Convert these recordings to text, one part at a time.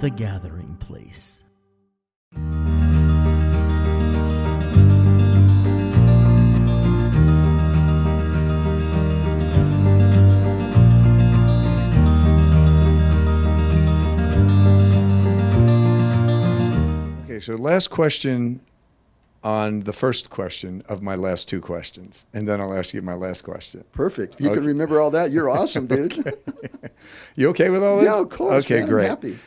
The Gathering Place. Okay, so last question on the first question of my last two questions, and then I'll ask you my last question. Perfect. If you Okay. can remember all that, you're awesome, dude. You okay with all this? Yeah, of course. Okay, man, great. I'm happy.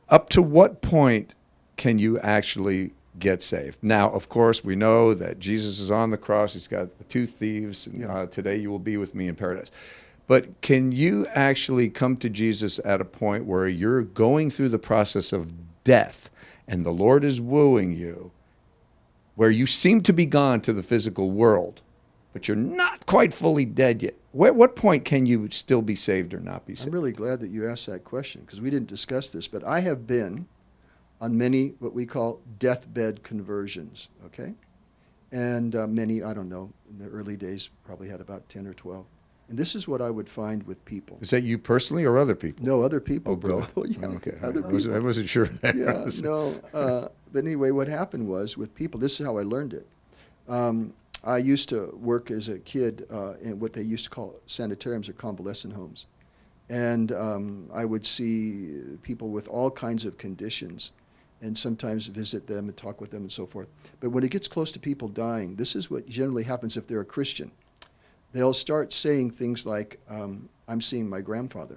Up to what point can you actually get saved? Now, of course, we know that Jesus is on the cross. He's got the two thieves, and today you will be with me in paradise. But can you actually come to Jesus at a point where you're going through the process of death and the Lord is wooing you, where you seem to be gone to the physical world, but you're not quite fully dead yet? What point can you still be saved or not be saved? I'm really glad that you asked that question because we didn't discuss this, but I have been on many what we call deathbed conversions, okay? And many, I don't know, in the early days probably had about 10 or 12. And this is what I would find with people. Is that you personally or other people? No, other people, Oh, bro. good. Yeah, Okay. other I wasn't sure. Yeah, no. But anyway, what happened was with people, this is how I learned it. I used to work as a kid in what they used to call sanitariums or convalescent homes. And I would see people with all kinds of conditions and sometimes visit them and talk with them and so forth. But when it gets close to people dying, this is what generally happens if they're a Christian. They'll start saying things like, I'm seeing my grandfather.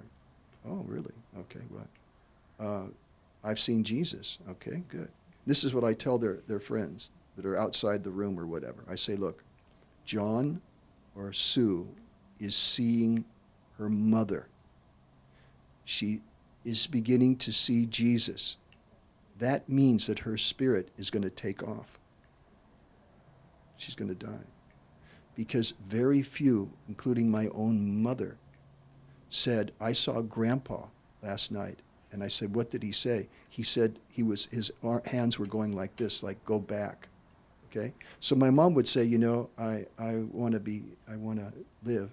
Oh, really? Okay, what? I've seen Jesus. Okay, good. This is what I tell their friends that are outside the room or whatever. I say, look, John or Sue is seeing her mother. She is beginning to see Jesus. That means that her spirit is going to take off. She's going to die. Because very few, including my own mother, said, I saw Grandpa last night. And I said, what did he say? He said his hands were going like this, like go back. Okay? So my mom would say, I want to live.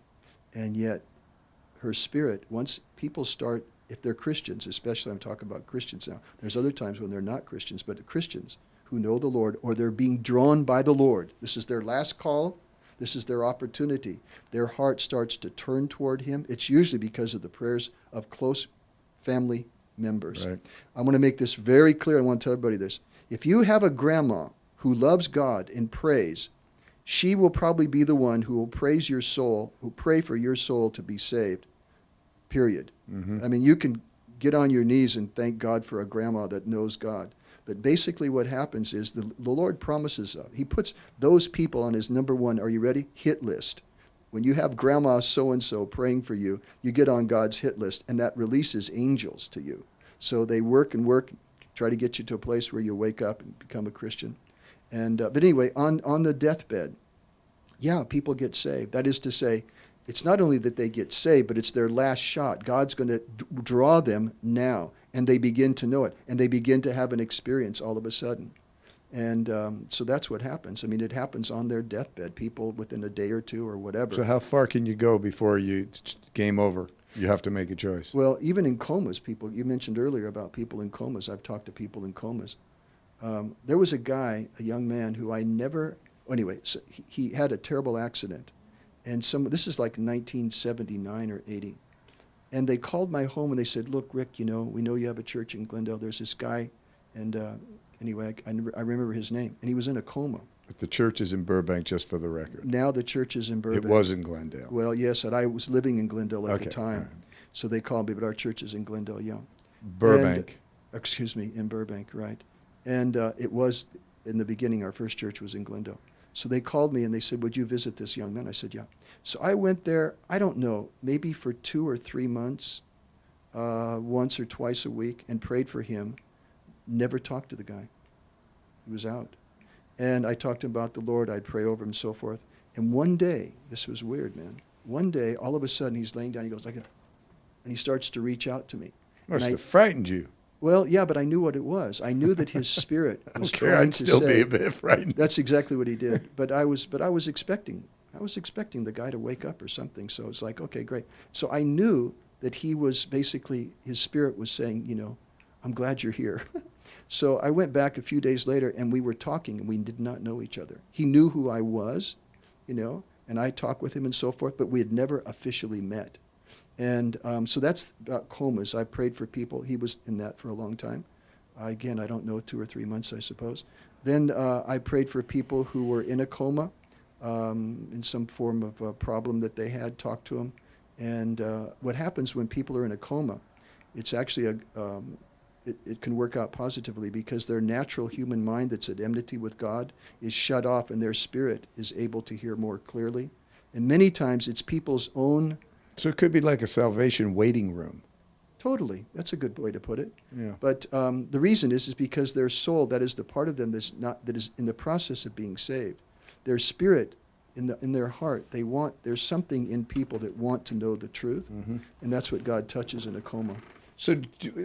And yet her spirit, once people start, if they're Christians, especially I'm talking about Christians now, there's other times when they're not Christians, but Christians who know the Lord or they're being drawn by the Lord. This is their last call. This is their opportunity. Their heart starts to turn toward him. It's usually because of the prayers of close family members. Right. I want to make this very clear. I want to tell everybody this. If you have a grandma who loves God and prays, she will probably be the one who will praise your soul, who pray for your soul to be saved, period. Mm-hmm. I mean, you can get on your knees and thank God for a grandma that knows God. But basically what happens is the Lord promises, he puts those people on his number one, are you ready? Hit list. When you have grandma so-and-so praying for you, you get on God's hit list, and that releases angels to you. So they work and work, try to get you to a place where you wake up and become a Christian. And but anyway, on the deathbed, yeah, people get saved. That is to say, it's not only that they get saved, but it's their last shot. God's going to draw them now, and they begin to know it, and they begin to have an experience all of a sudden. And so that's what happens. I mean, it happens on their deathbed, people within a day or two or whatever. So how far can you go before it's game over? You have to make a choice. Well, even in comas, people, you mentioned earlier about people in comas. I've talked to people in comas. There was a guy, a young man, who I never, anyway, so he had a terrible accident. And this is like 1979 or 80. And they called my home and they said, look, Rick, we know you have a church in Glendale. There's this guy. And anyway, I remember his name. And he was in a coma. But the church is in Burbank, just for the record. Now the church is in Burbank. It was in Glendale. Well, yes, and I was living in Glendale at the time. All right. So they called me, but our church is in Glendale, yeah. Burbank. In Burbank, right. And it was, in the beginning, our first church was in Glendale. So they called me and they said, would you visit this young man? I said, yeah. So I went there, I don't know, maybe for 2 or 3 months, once or twice a week, and prayed for him. Never talked to the guy. He was out. And I talked to him about the Lord. I'd pray over him and so forth. And one day, this was weird, man. One day, all of a sudden, he's laying down. He goes like that. And he starts to reach out to me. Must have frightened you. Well, yeah, but I knew what it was. I knew that his spirit was Okay, trying I'd to still say. be a bit frightened. That's exactly what he did. But I was expecting the guy to wake up or something. So it's like, okay, great. So I knew that he was basically, his spirit was saying, I'm glad you're here. So I went back a few days later, and we were talking, and we did not know each other. He knew who I was, and I talked with him and so forth, but we had never officially met. And so that's about comas. I prayed for people. He was in that for a long time. Again, I don't know, 2 or 3 months, I suppose. Then I prayed for people who were in a coma, in some form of a problem that they had, talked to them. And what happens when people are in a coma, it's actually it can work out positively because their natural human mind that's at enmity with God is shut off, and their spirit is able to hear more clearly. And many times it's people's own. So it could be like a salvation waiting room. Totally. That's a good way to put it. Yeah. But the reason is because their soul, that is the part of them that is in the process of being saved, their spirit in their heart, there's something in people that want to know the truth, and that's what God touches in a coma. So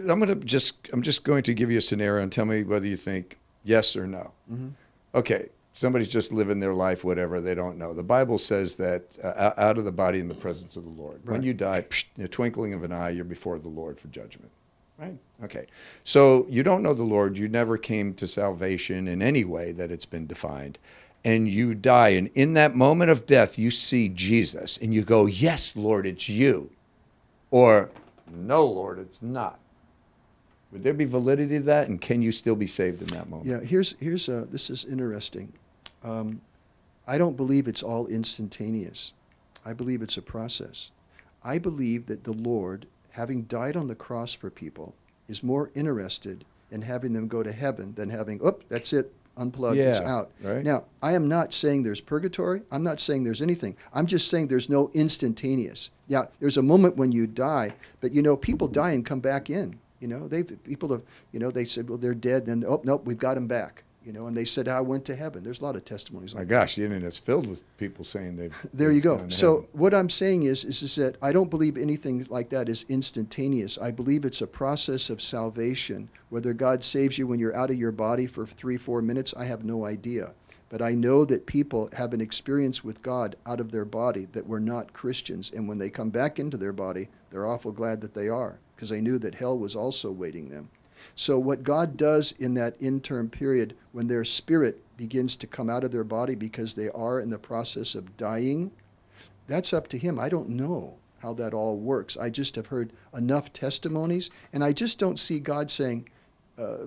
I'm just going to give you a scenario and tell me whether you think yes or no. Mm-hmm. Okay, somebody's just living their life, whatever, they don't know. The Bible says that out of the body in the presence of the Lord. Right. When you die, in a twinkling of an eye, you're before the Lord for judgment. Right? Okay. So you don't know the Lord. You never came to salvation in any way that it's been defined. And you die. And in that moment of death, you see Jesus. And you go, yes, Lord, it's you. Or, no, Lord, it's not. Would there be validity to that? And can you still be saved in that moment? Yeah, this is interesting. I don't believe it's all instantaneous. I believe it's a process. I believe that the Lord, having died on the cross for people, is more interested in having them go to heaven than having, that's it, unplug, it's out. Right. Now, I am not saying there's purgatory. I'm not saying there's anything. I'm just saying there's no instantaneous. Yeah, there's a moment when you die, but people die and come back in. They said, well, they're dead, and nope, we've got them back. And they said, I went to heaven. There's a lot of testimonies My like gosh, the internet's filled with people saying they've. there you go. gone to So heaven. what I'm saying is that I don't believe anything like that is instantaneous. I believe it's a process of salvation. Whether God saves you when you're out of your body for 3-4 minutes, I have no idea. But I know that people have an experience with God out of their body that were not Christians. And when they come back into their body, they're awful glad that they are, because they knew that hell was also waiting them. So what God does in that interim period, when their spirit begins to come out of their body because they are in the process of dying, that's up to him. I don't know how that all works. I just have heard enough testimonies, and I just don't see God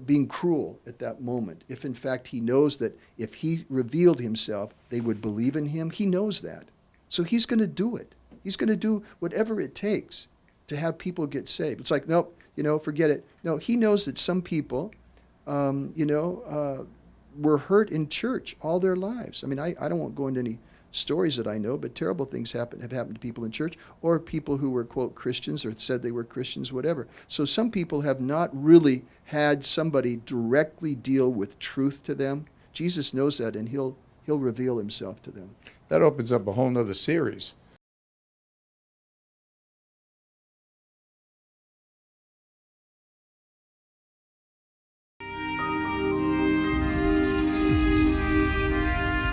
being cruel at that moment. If in fact he knows that if he revealed himself, they would believe in him, he knows that. So he's going to do it. He's going to do whatever it takes to have people get saved. It's like, nope, forget it. No, he knows that some people, were hurt in church all their lives. I mean, I don't want to go into any stories that I know, but terrible things have happened to people in church, or people who were, quote, Christians or said they were Christians, whatever. So some people have not really had somebody directly deal with truth to them. Jesus knows that, and he'll reveal himself to them. That opens up a whole nother series